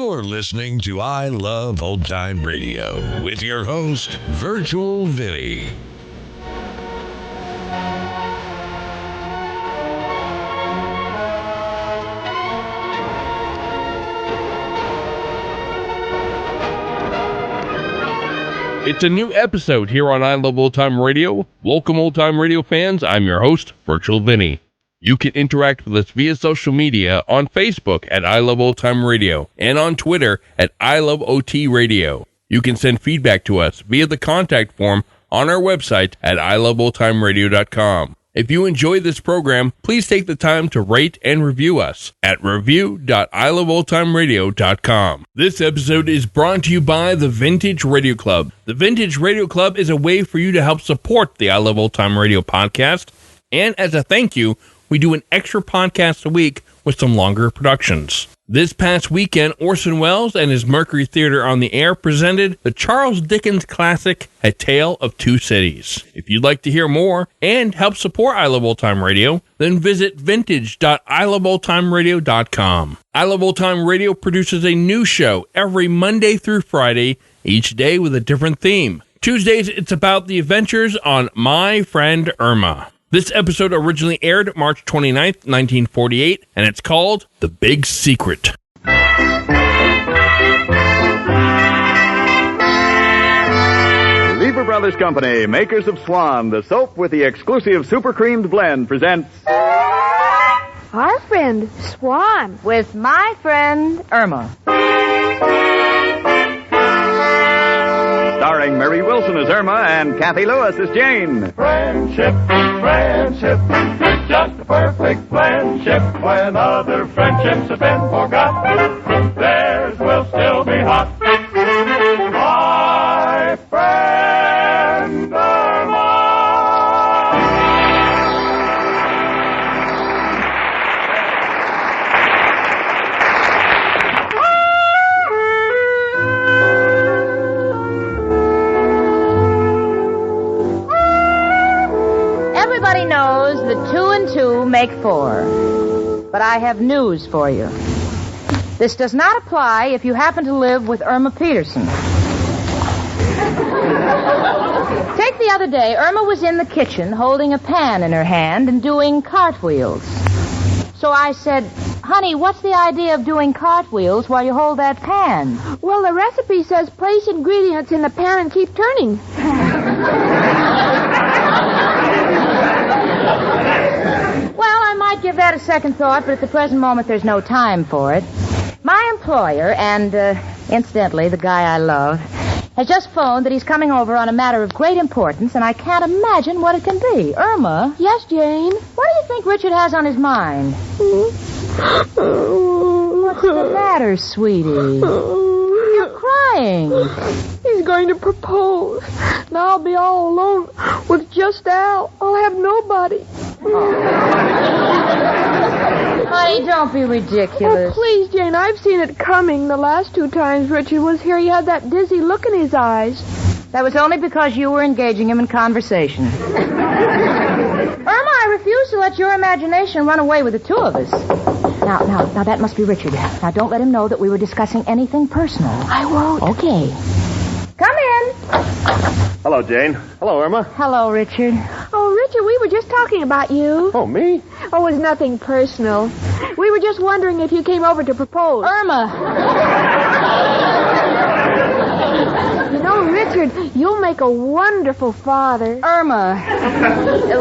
You're listening to I Love Old Time Radio with your host, Virtual Vinny. It's a new episode here on I Love Old Time Radio. Welcome, Old Time Radio fans. I'm your host, Virtual Vinny. You can interact with us via social media on Facebook at I Love Old Time Radio and on Twitter at I Love OT Radio. You can send feedback to us via the contact form on our website at iloveoldtimeradio.com. If you enjoy this program, please take the time to rate and review us at review.iloveoldtimeradio.com. This episode is brought to you by the Vintage Radio Club. The Vintage Radio Club is a way for you to help support the I Love Old Time Radio podcast. And as a thank you, we do an extra podcast a week with some longer productions. This past weekend, Orson Welles and his Mercury Theater on the Air presented the Charles Dickens classic, A Tale of Two Cities. If you'd like to hear more and help support I Love Old Time Radio, then visit vintage.iloveoldtimeradio.com. I Love Old Time Radio produces a new show every Monday through Friday, each day with a different theme. Tuesdays, it's about the adventures on My Friend Irma. This episode originally aired March 29th, 1948, and it's called The Big Secret. Lever Brothers Company, makers of Swan, the soap with the exclusive super creamed blend, presents Our Friend Swan with My Friend Irma. Starring Mary Wilson as Irma and Kathy Lewis as Jane. Friendship, friendship, it's just a perfect friendship. When other friendships have been forgot, theirs will still be hot. My friend Irma. Everybody knows that 2 and 2 make 4. But I have news for you. This does not apply if you happen to live with Irma Peterson. Take the other day, Irma was in the kitchen holding a pan in her hand and doing cartwheels. So I said, honey, what's the idea of doing cartwheels while you hold that pan? Well, the recipe says place ingredients in the pan and keep turning. Well, I might give that a second thought, but at the present moment there's no time for it. My employer, and incidentally, the guy I love, has just phoned that he's coming over on a matter of great importance, and I can't imagine what it can be. Irma? Yes, Jane? What do you think Richard has on his mind? What's the matter, sweetie? You're crying. He's going to propose. Now I'll be all alone with just Al. I'll have nobody. Honey, don't be ridiculous. Oh, please, Jane, I've seen it coming. The last 2 times Richard was here, he had that dizzy look in his eyes. That was only because you were engaging him in conversation. Irma, I refuse to let your imagination run away with the two of us. Now, that must be Richard. Now, don't let him know that we were discussing anything personal. I won't. Okay. Come in. Hello, Jane. Hello, Irma. Hello, Richard. Oh, Richard, we were just talking about you. Oh, me? Oh, it was nothing personal. We were just wondering if you came over to propose. Irma. You know, Richard, you'll make a wonderful father. Irma.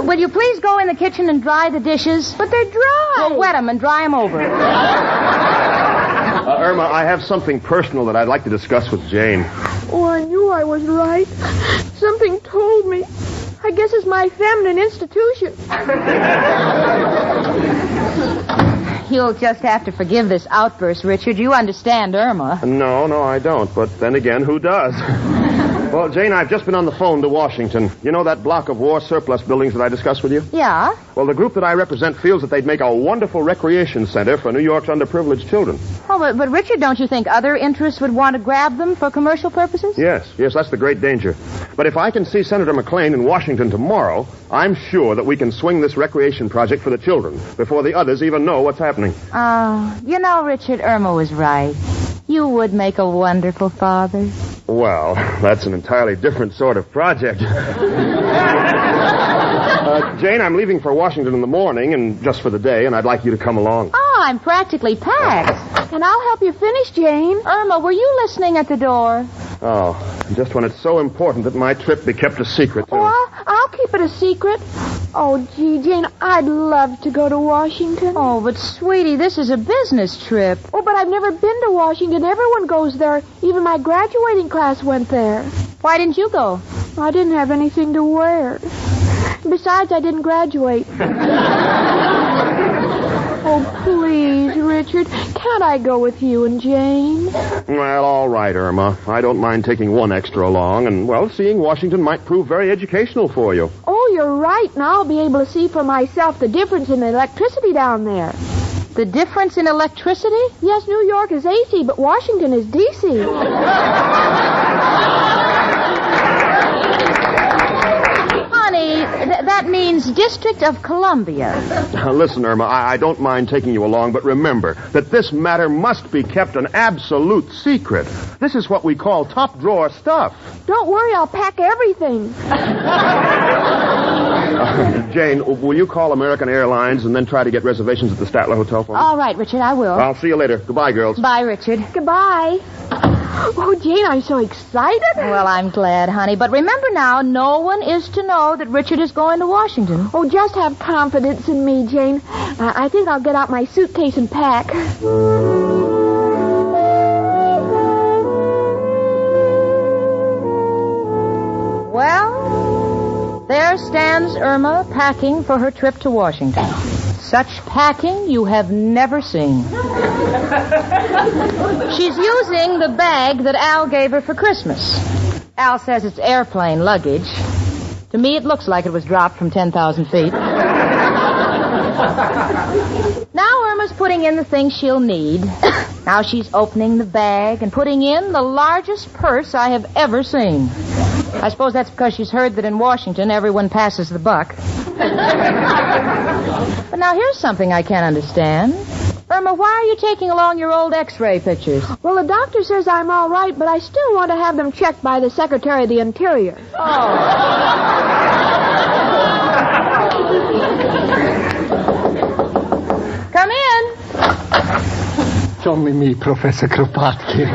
Will you please go in the kitchen and dry the dishes? But they're dry. Well, wet them and dry them over. Irma, I have something personal that I'd like to discuss with Jane. Oh, I knew I was right. Something told me. I guess it's my feminine institution. You'll just have to forgive this outburst, Richard. You understand Irma. No, I don't. But then again, who does? Well, Jane, I've just been on the phone to Washington. You know that block of war surplus buildings that I discussed with you? Yeah? Well, the group that I represent feels that they'd make a wonderful recreation center for New York's underprivileged children. Oh, but Richard, don't you think other interests would want to grab them for commercial purposes? Yes, that's the great danger. But if I can see Senator McLean in Washington tomorrow, I'm sure that we can swing this recreation project for the children before the others even know what's happening. You know, Richard, Irma was right. You would make a wonderful father. Well, that's an entirely different sort of project. Jane, I'm leaving for Washington in the morning and just for the day, and I'd like you to come along. Oh, I'm practically packed. And I'll help you finish, Jane. Irma, were you listening at the door? Oh, just when it's so important that my trip be kept a secret, too. Oh, I'll keep it a secret. Oh, gee, Jane, I'd love to go to Washington. Oh, but sweetie, this is a business trip. Oh, but I've never been to Washington. Everyone goes there. Even my graduating class went there. Why didn't you go? I didn't have anything to wear. Besides, I didn't graduate. Oh, please, Richard, can't I go with you and Jane? Well, all right, Irma. I don't mind taking one extra along, and, well, seeing Washington might prove very educational for you. Oh, you're right, and I'll be able to see for myself the difference in the electricity down there. The difference in electricity? Yes, New York is AC, but Washington is DC. That means District of Columbia. Listen, Irma, I don't mind taking you along, but remember that this matter must be kept an absolute secret. This is what we call top-drawer stuff. Don't worry, I'll pack everything. Jane, will you call American Airlines and then try to get reservations at the Statler Hotel for me? All right, Richard, I will. I'll see you later. Goodbye, girls. Bye, Richard. Goodbye. Oh, Jane, I'm so excited. Well, I'm glad, honey. But remember now, no one is to know that Richard is going to Washington. Oh, just have confidence in me, Jane. I think I'll get out my suitcase and pack. Well, there stands Irma packing for her trip to Washington. Such packing you have never seen. She's using the bag that Al gave her for Christmas. Al says it's airplane luggage. To me, it looks like it was dropped from 10,000 feet. Now Irma's putting in the things she'll need. Now she's opening the bag and putting in the largest purse I have ever seen. I suppose that's because she's heard that in Washington everyone passes the buck. But now here's something I can't understand. Irma, why are you taking along your old X-ray pictures? Well, the doctor says I'm all right, but I still want to have them checked by the Secretary of the Interior. Oh. Come in. It's only me, Professor Kropotkin.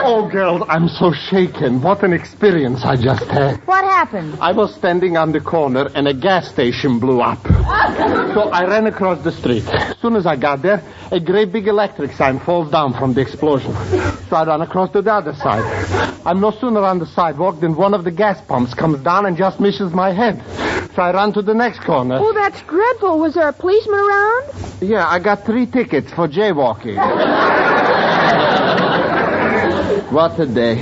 Oh, girl, I'm so shaken. What an experience I just had. What happened? I was standing on the corner and a gas station blew up. So I ran across the street. As soon as I got there, a great big electric sign falls down from the explosion. So I ran across to the other side. I'm no sooner on the sidewalk than one of the gas pumps comes down and just misses my head. So I ran to the next corner. Oh, that's dreadful. Was there a policeman around? Yeah, I got 3 tickets for jaywalking. What a day.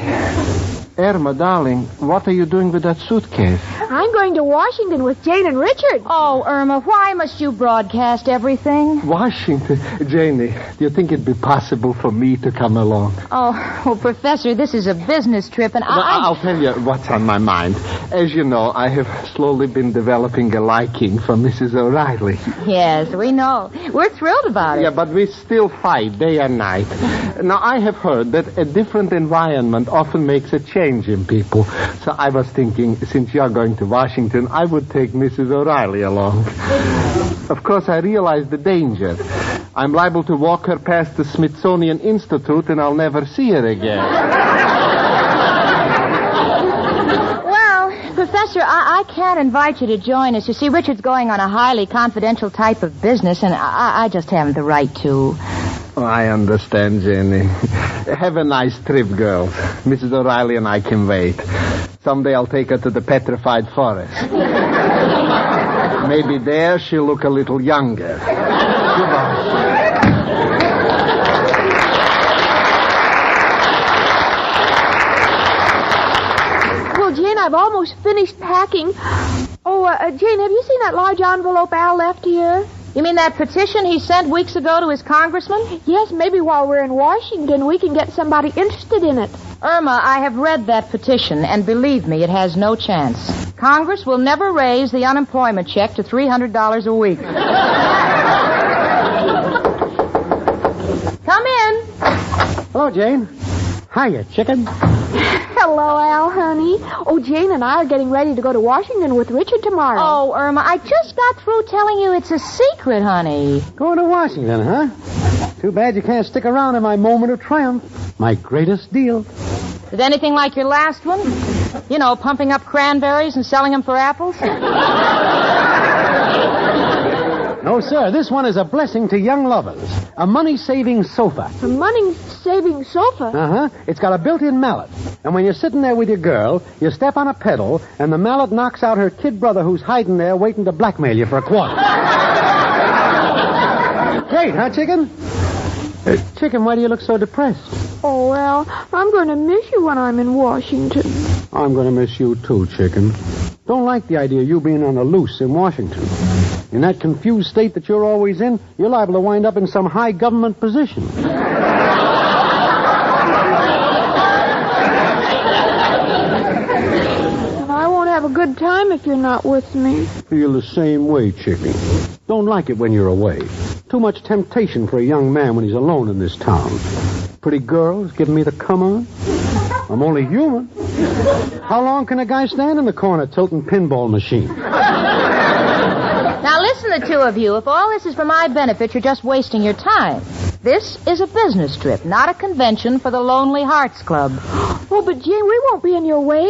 Irma, darling, what are you doing with that suitcase? I'm going to Washington with Jane and Richard. Oh, Irma, why must you broadcast everything? Washington. Janie, do you think it'd be possible for me to come along? Oh, well, Professor, this is a business trip, and I'll tell you what's on my mind. As you know, I have slowly been developing a liking for Mrs. O'Reilly. Yes, we know. We're thrilled about it. Yeah, but we still fight day and night. Now, I have heard that a different environment often makes a change in people. So I was thinking, since you're going to Washington, I would take Mrs. O'Reilly along. Of course, I realize the danger. I'm liable to walk her past the Smithsonian Institute and I'll never see her again. Well, Professor, I can't invite you to join us. You see, Richard's going on a highly confidential type of business, and I just haven't the right to. Oh, I understand, Jenny. Have a nice trip, girls. Mrs. O'Reilly and I can wait. Someday I'll take her to the petrified forest. Maybe there she'll look a little younger. Goodbye. Well, Jane, I've almost finished packing. Oh, Jane, have you seen that large envelope Al left here? You mean that petition he sent weeks ago to his congressman? Yes, maybe while we're in Washington, we can get somebody interested in it. Irma, I have read that petition, and believe me, it has no chance. Congress will never raise the unemployment check to $300 a week. Come in. Hello, Jane. Hiya, chicken. Hello, Al, honey. Oh, Jane and I are getting ready to go to Washington with Richard tomorrow. Oh, Irma, I just got through telling you it's a secret, honey. Going to Washington, huh? Too bad you can't stick around in my moment of triumph. My greatest deal. Is it anything like your last one? You know, pumping up cranberries and selling them for apples? No, sir. This one is a blessing to young lovers. A money-saving sofa. A money-saving sofa? Uh-huh. It's got a built-in mallet. And when you're sitting there with your girl, you step on a pedal, and the mallet knocks out her kid brother who's hiding there waiting to blackmail you for a quarter. Great, huh, Chicken? Chicken, why do you look so depressed? Oh, Al, I'm going to miss you when I'm in Washington. I'm going to miss you, too, Chicken. Don't like the idea of you being on the loose in Washington. In that confused state that you're always in, you're liable to wind up in some high government position. And I won't have a good time if you're not with me. Feel the same way, Chicken. Don't like it when you're away. Too much temptation for a young man when he's alone in this town. Pretty girls giving me the come on. I'm only human. How long can a guy stand in the corner tilting pinball machine? Now listen, the two of you. If all this is for my benefit, you're just wasting your time. This is a business trip, not a convention for the Lonely Hearts Club. Oh, but Jane, we won't be in your way.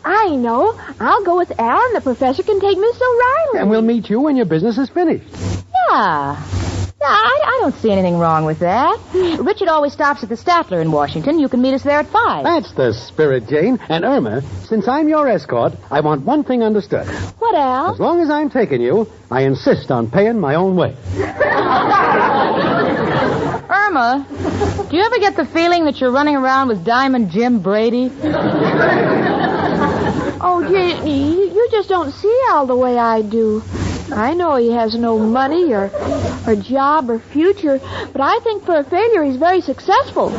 I know. I'll go with Al, and the professor can take Miss O'Reilly. And we'll meet you when your business is finished. Yeah, I don't see anything wrong with that. Richard always stops at the Statler in Washington. You can meet us there at 5. That's the spirit, Jane. And Irma, since I'm your escort, I want one thing understood. What, Al? As long as I'm taking you, I insist on paying my own way. Irma, do you ever get the feeling that you're running around with Diamond Jim Brady? Oh, Jane, you just don't see Al the way I do. I know he has no money or job or future, but I think for a failure he's very successful.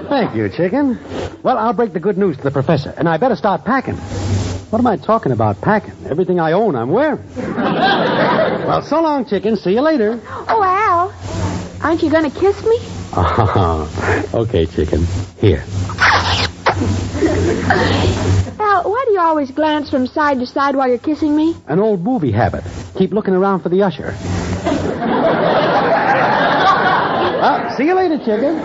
Thank you, Chicken. Well, I'll break the good news to the professor, and I better start packing. What am I talking about packing? Everything I own, I'm wearing. Well, so long, Chicken. See you later. Oh, Al, aren't you going to kiss me? Okay, Chicken. Here. Al, why do you always glance from side to side while you're kissing me? An old movie habit. Keep looking around for the usher. See you later, Chicken.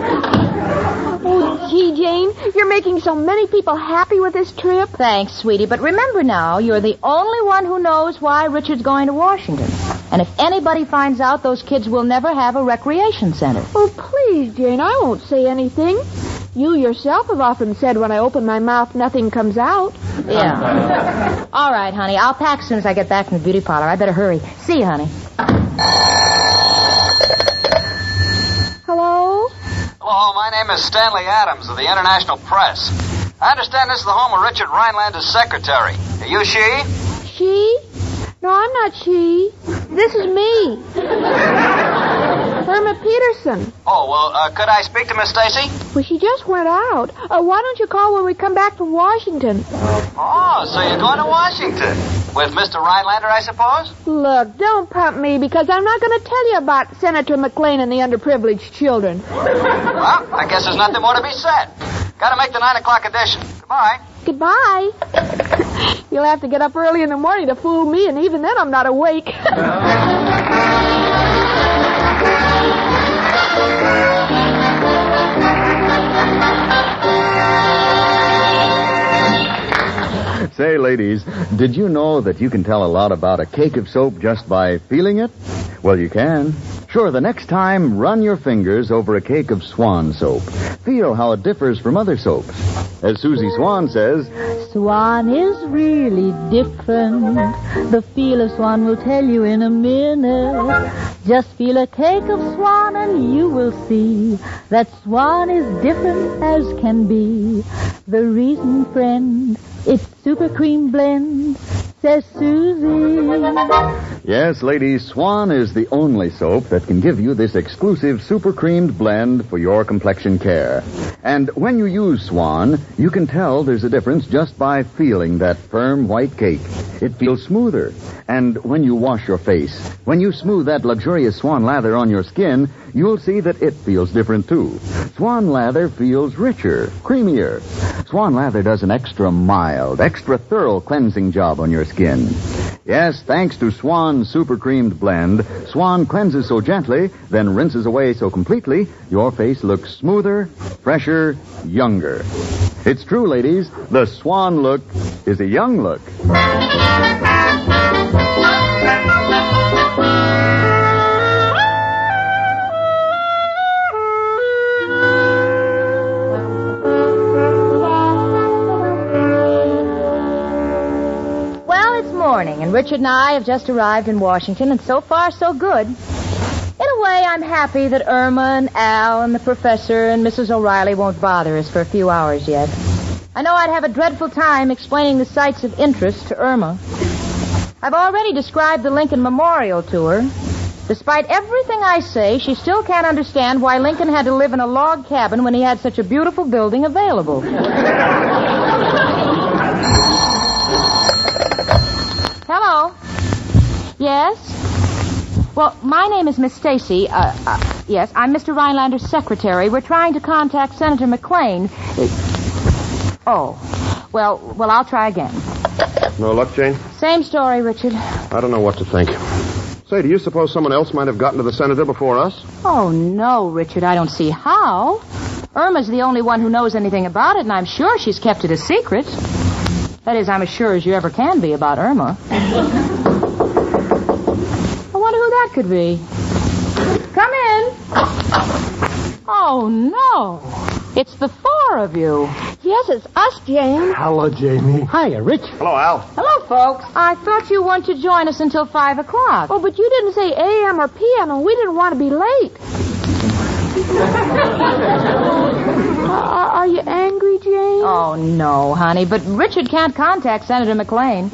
Oh, gee, Jane, you're making so many people happy with this trip. Thanks, sweetie, but remember now, you're the only one who knows why Richard's going to Washington. And if anybody finds out, those kids will never have a recreation center. Oh, please, Jane, I won't say anything. You yourself have often said when I open my mouth, nothing comes out. Yeah. All right, honey. I'll pack as soon as I get back from the beauty parlor. I better hurry. See you, honey. Hello? Hello, my name is Stanley Adams of the International Press. I understand this is the home of Richard Rhinelander's secretary. Are you she? She? No, I'm not she. This is me. Irma Peterson. Oh, well, could I speak to Miss Stacy? Well, she just went out. Why don't you call when we come back from Washington? Oh, so you're going to Washington. With Mr. Rhinelander, I suppose? Look, don't pump me, because I'm not going to tell you about Senator McLean and the underprivileged children. Well, I guess there's nothing more to be said. Got to make the 9 o'clock edition. Goodbye. Goodbye. You'll have to get up early in the morning to fool me, and even then I'm not awake. Say, ladies, did you know that you can tell a lot about a cake of soap just by feeling it? Well, you can. Sure, the next time, run your fingers over a cake of Swan soap. Feel how it differs from other soaps. As Susie Swan says, Swan is really different. The feel of Swan will tell you in a minute. Just feel a cake of Swan and you will see that Swan is different as can be. The reason, friend, it's super cream blend, says Susie. yes, ladies, Swan is the only soap that can give you this exclusive super creamed blend for your complexion care. And when you use Swan, you can tell there's a difference just by feeling that firm white cake. It feels smoother, And when you wash your face, when you smooth that luxurious swan lather on your skin, you'll see that it feels different too. Swan lather feels richer, creamier. Swan lather does an extra mild, extra thorough cleansing job on your skin. Yes, thanks to Swan's super creamed blend, Swan cleanses so gently, then rinses away so completely, your face looks smoother, fresher, younger. It's true, ladies. The Swan look is a young look. Morning, and Richard and I have just arrived in Washington, and so far so good. In a way, I'm happy that Irma and Al and the professor and Mrs. O'Reilly won't bother us for a few hours yet. I know I'd have a dreadful time explaining the sites of interest to Irma. I've already described the Lincoln Memorial to her. Despite everything I say, she still can't understand why Lincoln had to live in a log cabin when he had such a beautiful building available. Hello. Yes? Well, my name is Miss Stacy. Yes, I'm Mr. Rhinelander's secretary. We're trying to contact Senator McLean. Well, I'll try again. No luck, Jane? Same story, Richard. I don't know what to think. Say, do you suppose someone else might have gotten to the senator before us? Oh, no, Richard, I don't see how. Irma's the only one who knows anything about it, and I'm sure she's kept it a secret. That is, I'm as sure as you ever can be about Irma. I wonder who that could be. Come in. Oh, no. It's the four of you. Yes, it's us, Jane. Hello, Jamie. Hiya, Rich. Hello, Al. Hello, folks. I thought you weren't to join us until 5 o'clock. Oh, but you didn't say a.m. or p.m., and we didn't want to be late. Are you angry, Jane? Oh, no, honey, but Richard can't contact Senator McLean.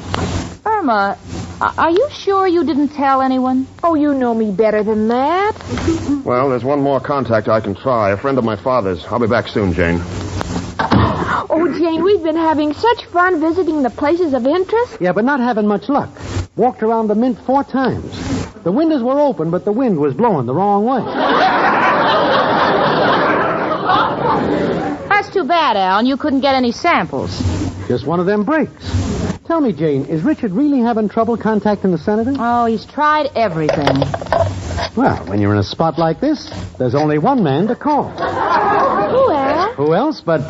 Irma, are you sure you didn't tell anyone? Oh, you know me better than that. Well, there's one more contact I can try. A friend of my father's. I'll be back soon, Jane. Oh, Jane, we've been having such fun visiting the places of interest. Yeah, but not having much luck. Walked around the Mint 4 times. The windows were open, but the wind was blowing the wrong way. That's too bad, Al, and you couldn't get any samples. Just one of them breaks. Tell me, Jane, is Richard really having trouble contacting the senator? Oh, he's tried everything. Well, when you're in a spot like this, there's only one man to call. Who, Al? Who else but...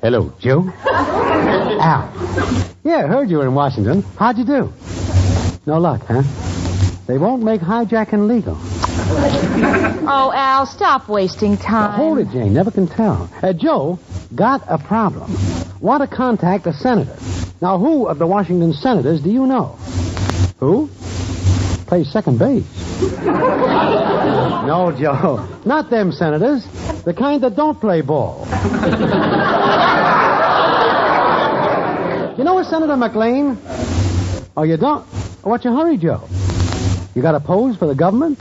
Hello, Joe. Al. Yeah, heard you were in Washington. How'd you do? No luck, huh? They won't make hijacking legal. Oh, Al, stop wasting time. Now, hold it, Jane. Never can tell. Joe got a problem. Want to contact a senator. Now, who of the Washington senators do you know? Who? Plays second base. No, Joe. Not them senators. The kind that don't play ball. You know a Senator McLean? Oh, you don't? What's your hurry, Joe? You got a pose for the government?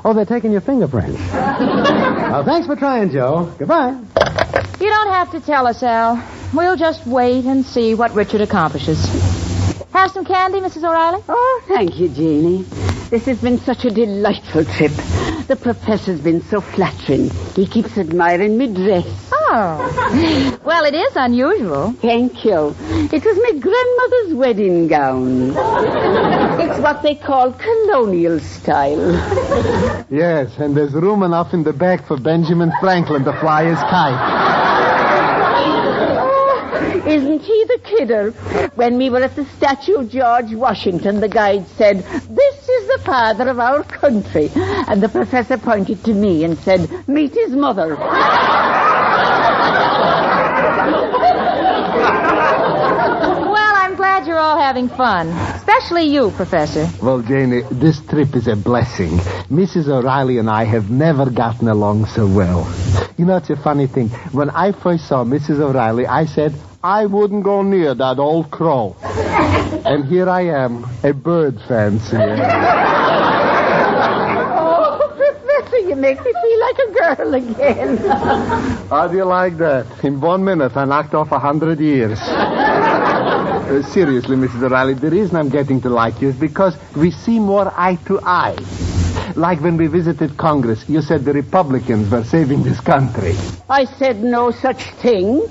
Oh, they're taking your fingerprints. Well, thanks for trying, Joe. Goodbye. You don't have to tell us, Al. We'll just wait and see what Richard accomplishes. Have some candy, Mrs. O'Reilly? Oh, thank you, Jeannie. This has been such a delightful trip. The professor's been so flattering. He keeps admiring me dress. Oh. Well, it is unusual. Thank you. It was my grandmother's wedding gown. It's what they call colonial style. Yes, and there's room enough in the back for Benjamin Franklin to fly his kite. Isn't he the kidder? When we were at the statue of George Washington, the guide said, "This is the father of our country." And the professor pointed to me and said, "Meet his mother." Well, I'm glad you're all having fun. Especially you, Professor. Well, Janie, this trip is a blessing. Mrs. O'Reilly and I have never gotten along so well. You know, it's a funny thing. When I first saw Mrs. O'Reilly, I said, I wouldn't go near that old crow. And here I am, a bird fancier. Oh, Professor, you make me feel like a girl again. How do you like that? In 1 minute, I knocked off 100 years. Seriously, Mrs. O'Reilly, the reason I'm getting to like you is because we see more eye to eye. Like when we visited Congress, you said the Republicans were saving this country. I said no such thing.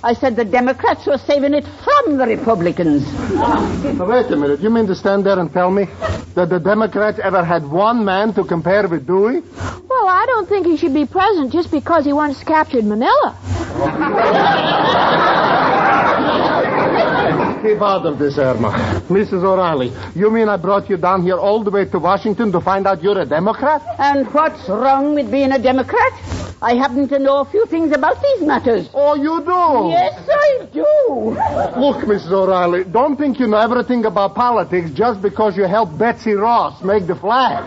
I said the Democrats were saving it from the Republicans. Now, wait a minute. You mean to stand there and tell me that the Democrats ever had one man to compare with Dewey? Well, I don't think he should be president just because he once captured Manila. Keep out of this, Irma. Mrs. O'Reilly, you mean I brought you down here all the way to Washington to find out you're a Democrat? And what's wrong with being a Democrat? I happen to know a few things about these matters. Oh, you do? Yes, I do. Look, Mrs. O'Reilly, don't think you know everything about politics just because you helped Betsy Ross make the flag.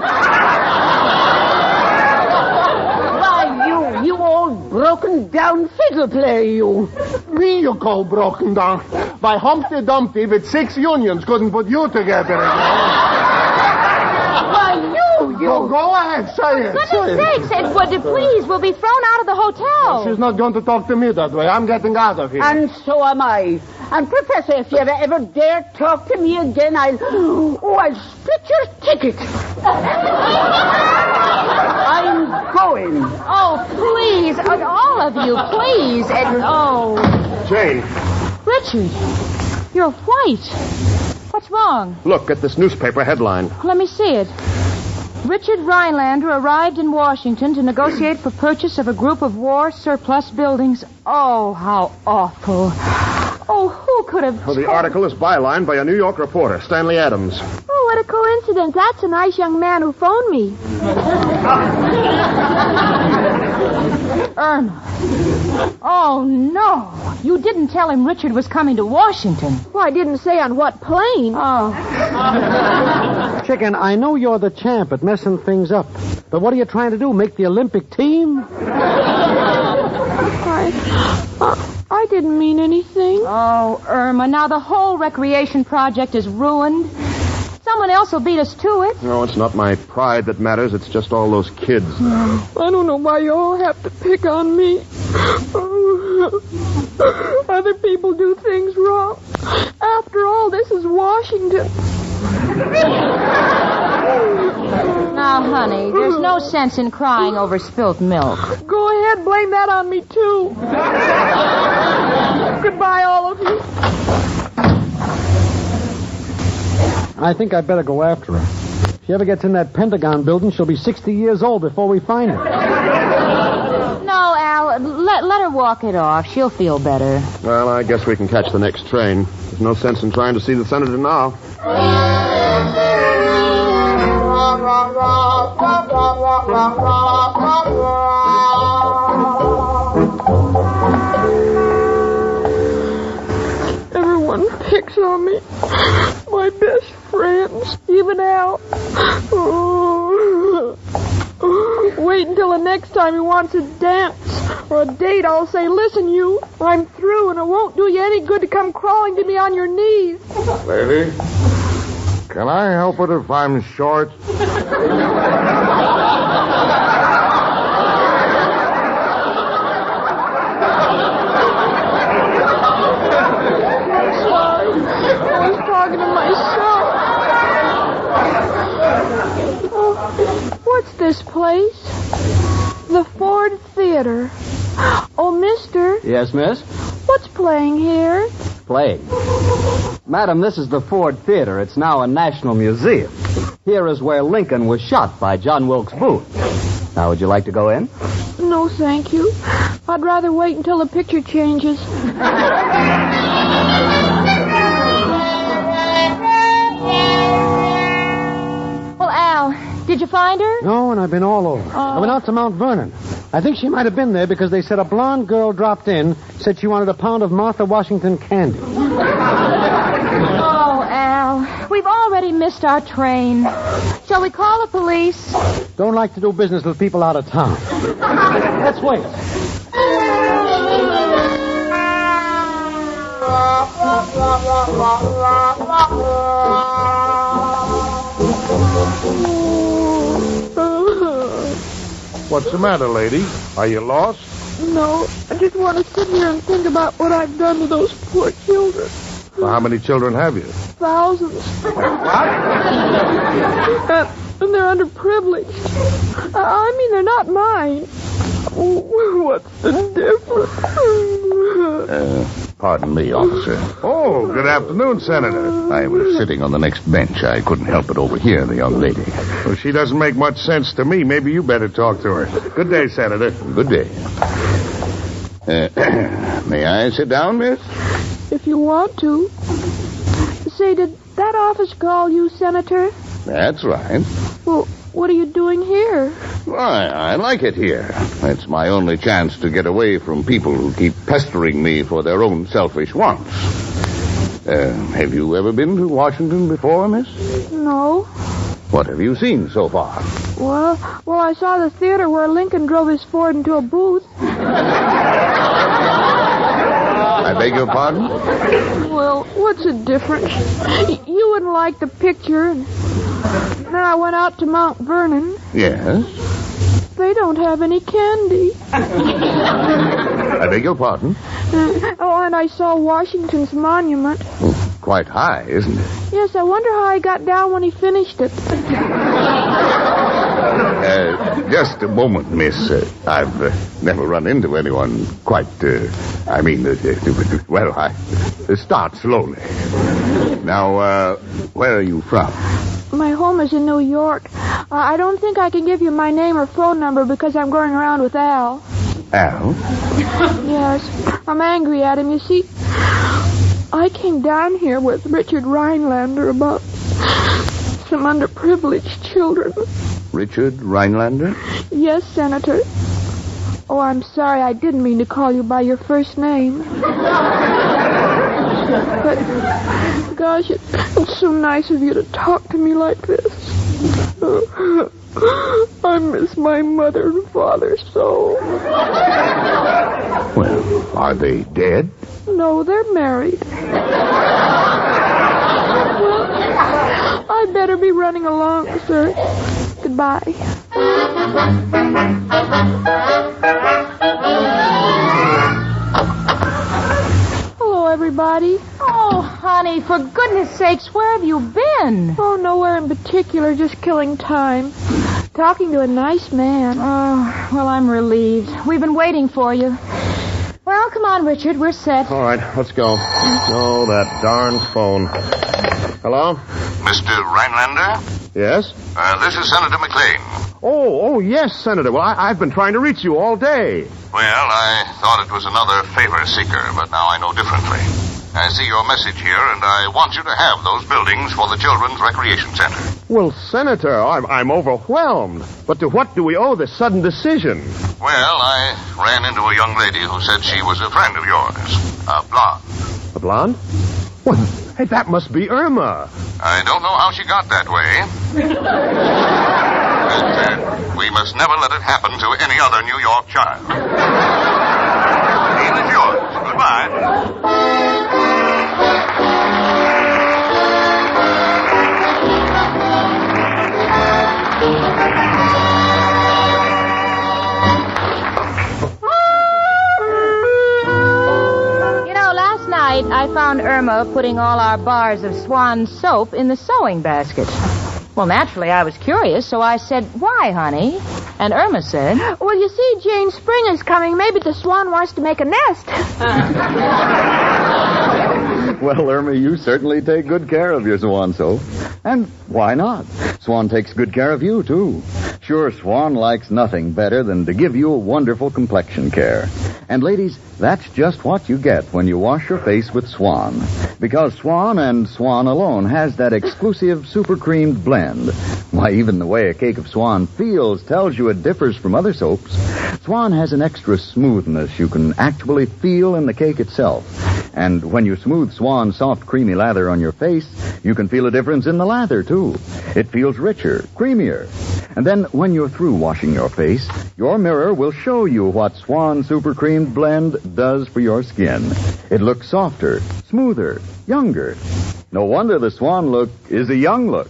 Why, you old broken-down fiddle player, you. Me you call broken down? Why, Humpty Dumpty with 6 unions couldn't put you together again. Why, you. Go ahead, say it. Goodness sakes, please, we'll be thrown out of the hotel. She's not going to talk to me that way. I'm getting out of here. And so am I. And, Professor, if you ever dare talk to me again, I'll split your ticket. I'm going. Oh, please, all of you, please. Jane, Richard, you're white. What's wrong? look at this newspaper headline. Let me see it. Richard Rhinelander arrived in Washington to negotiate for purchase of a group of war surplus buildings. Oh, how awful. Oh, who could have... Well, the article is bylined by a New York reporter, Stanley Adams. Oh, what a coincidence. That's a nice young man who phoned me. Irma. Oh, no. You didn't tell him Richard was coming to Washington. Well, I didn't say on what plane. Oh. Chicken, I know you're the champ at messing things up. But what are you trying to do, make the Olympic team? I didn't mean anything. Oh, Irma, now the whole recreation project is ruined. Someone else will beat us to it. No, it's not my pride that matters. It's just all those kids. I don't know why you all have to pick on me. Other people do things wrong. After all, this is Washington. Now, honey, there's no sense in crying over spilt milk. Go ahead, blame that on me, too. Goodbye, all of you. I think I'd better go after her. If she ever gets in that Pentagon building, she'll be 60 years old before we find her. No, Al, let her walk it off. She'll feel better. Well, I guess we can catch the next train. There's no sense in trying to see the senator now. Everyone picks on me. My best friends, even Al. Wait until the next time he wants a dance or a date. I'll say, listen, you, I'm through, and it won't do you any good to come crawling to me on your knees. Lady, can I help it if I'm short? Talking to myself. Oh, what's this place? The Ford Theater. Oh, mister, Yes, miss? what's playing here? Playing. Madam, this is the Ford Theater. It's now a national museum. Here is where Lincoln was shot by John Wilkes Booth. Now, would you like to go in? No, thank you. I'd rather wait until the picture changes. Well, Al, did you find her? No, and I've been all over. I went out to Mount Vernon. I think she might have been there because they said a blonde girl dropped in, said she wanted a pound of Martha Washington candy. Oh, Al, we've already missed our train. Shall we call the police? Don't like to do business with people out of town. Let's wait. What's the matter, lady? Are you lost? No, I just want to sit here and think about what I've done to those poor children. Well, how many children have you? Thousands. And they're underprivileged. I mean, they're not mine. What's the difference? Pardon me, officer. Oh, good afternoon, Senator. I was sitting on the next bench. I couldn't help but overhear the young lady. Well, she doesn't make much sense to me. Maybe you better talk to her. Good day, Senator. Good day. May I sit down, miss? If you want to. Say, did that office call you, Senator? That's right. Well, what are you doing here? Why, I like it here. It's my only chance to get away from people who keep pestering me for their own selfish wants. Have you ever been to Washington before, miss? No. What have you seen so far? Well, I saw the theater where Lincoln drove his Ford into a booth. I beg your pardon? Well, what's the difference? You wouldn't like the picture, and then I went out to Mount Vernon. Yes? They don't have any candy. I beg your pardon? And I saw Washington's monument. Quite high, isn't it? Yes, I wonder how he got down when he finished it. Just a moment, miss. I've never run into anyone quite, I start slowly. Now, where are you from? My home is in New York. I don't think I can give you my name or phone number because I'm going around with Al. Al? Yes. I'm angry at him. You see, I came down here with Richard Rhinelander about some underprivileged children. Richard Rhinelander? Yes, Senator. Oh, I'm sorry. I didn't mean to call you by your first name. But, gosh, it's so nice of you to talk to me like this. I miss my mother and father so. Well, are they dead? No, they're married. Well, I'd better be running along, sir. Goodbye. Hello, everybody. Oh, honey, for goodness sakes, where have you been? Oh, nowhere in particular, just killing time. Talking to a nice man. Oh, well, I'm relieved. We've been waiting for you. Well, come on, Richard, we're set. All right, let's go. Oh, that darn phone. Hello? Mr. Rhinelander? Yes? This is Senator McLean. Oh, yes, Senator. Well, I've been trying to reach you all day. Well, I thought it was another favor seeker, but now I know differently. I see your message here, and I want you to have those buildings for the Children's Recreation Center. Well, Senator, I'm overwhelmed. But to what do we owe this sudden decision? Well, I ran into a young lady who said she was a friend of yours. A blonde. A blonde? Well, hey, that must be Irma. I don't know how she got that way. But we must never let it happen to any other New York child. Deal is yours. Goodbye. I found Irma putting all our bars of Swan soap in the sewing basket. Well, naturally, I was curious, so I said, "Why, honey?" And Irma said, "Well, you see, Jane Spring is coming. Maybe the swan wants to make a nest." Well, Irma, you certainly take good care of your Swan soap. And why not? Swan takes good care of you, too. Sure, Swan likes nothing better than to give you a wonderful complexion care. And ladies, that's just what you get when you wash your face with Swan. Because Swan and Swan alone has that exclusive super creamed blend. Why, even the way a cake of Swan feels tells you it differs from other soaps. Swan has an extra smoothness you can actually feel in the cake itself. And when you smooth Swan's soft, creamy lather on your face, you can feel a difference in the lather, too. It feels richer, creamier. And then when you're through washing your face, your mirror will show you what Swan Super Creamed Blend does for your skin. It looks softer, smoother, younger. No wonder the Swan look is a young look.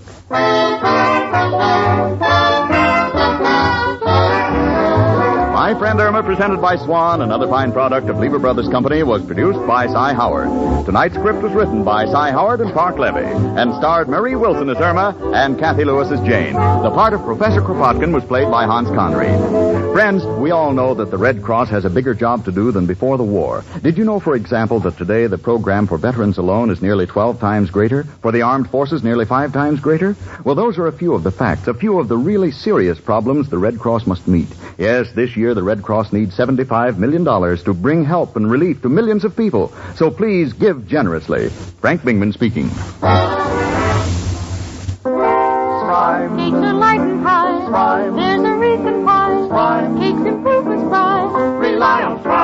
My Friend Irma, presented by Swan, another fine product of Lever Brothers Company, was produced by Cy Howard. Tonight's script was written by Cy Howard and Park Levy, and starred Marie Wilson as Irma and Kathy Lewis as Jane. The part of Professor Kropotkin was played by Hans Conried. Friends, we all know that the Red Cross has a bigger job to do than before the war. Did you know, for example, that today the program for veterans alone is nearly 12 times greater? For the armed forces, nearly 5 times greater? Well, those are a few of the facts, a few of the really serious problems the Red Cross must meet. Yes, this year the Red Cross needs $75 million to bring help and relief to millions of people. So please give generously. Frank Bingman speaking. Spry. Cakes are light and high. Spry. There's a reason why. Spry. Cakes improve with Spry. Rely on Spry.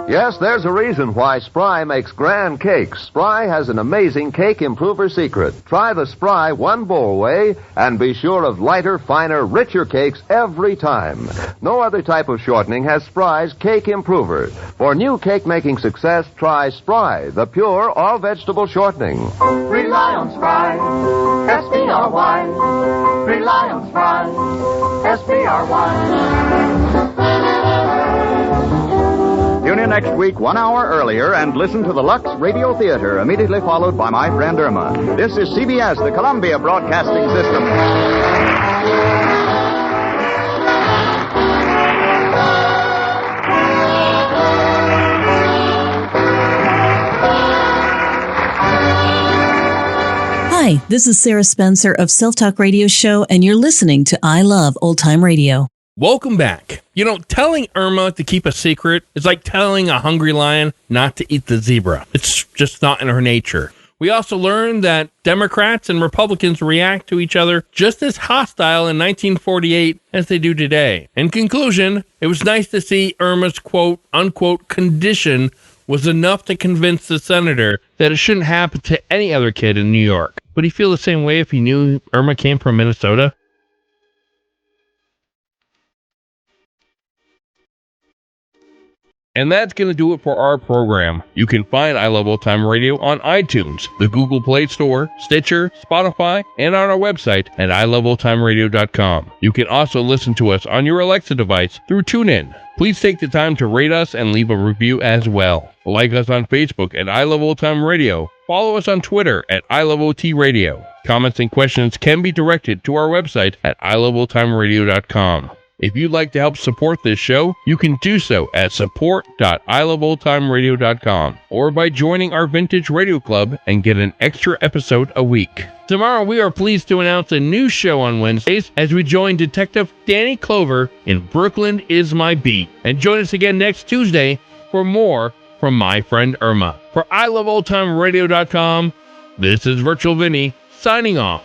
Yes, there's a reason why Spry makes grand cakes. Spry has an amazing cake improver secret. Try the Spry one bowl way and be sure of lighter, finer, richer cakes every time. No other type of shortening has Spry's cake improver. For new cake-making success, try Spry, the pure all-vegetable shortening. Rely on Spry. S-P-R-Y. Rely on Spry. S-P-R-Y. Tune in next week 1 hour earlier and listen to the Lux Radio Theater, immediately followed by My Friend Irma. This is CBS, the Columbia Broadcasting System. Hi, this is Sarah Spencer of Self Talk Radio Show, and you're listening to I Love Old Time Radio. Welcome back. You know, telling Irma to keep a secret is like telling a hungry lion not to eat the zebra. It's just not in her nature. We also learned that Democrats and Republicans react to each other just as hostile in 1948 as they do today. In conclusion, it was nice to see Irma's quote-unquote condition was enough to convince the senator that it shouldn't happen to any other kid in New York. Would he feel the same way if he knew Irma came from Minnesota? And that's going to do it for our program. You can find I Love Old Time Radio on iTunes, the Google Play Store, Stitcher, Spotify, and on our website at iloveoldtimeradio.com. You can also listen to us on your Alexa device through TuneIn. Please take the time to rate us and leave a review as well. Like us on Facebook at I Love Old Time Radio. Follow us on Twitter at I Love OT Radio. Comments and questions can be directed to our website at iloveoldtimeradio.com. If you'd like to help support this show, you can do so at support.iloveoldtimeradio.com or by joining our Vintage Radio Club and get an extra episode a week. Tomorrow, we are pleased to announce a new show on Wednesdays as we join Detective Danny Clover in Brooklyn Is My Beat. And join us again next Tuesday for more from My Friend Irma. For iloveoldtimeradio.com, this is Virtual Vinny signing off.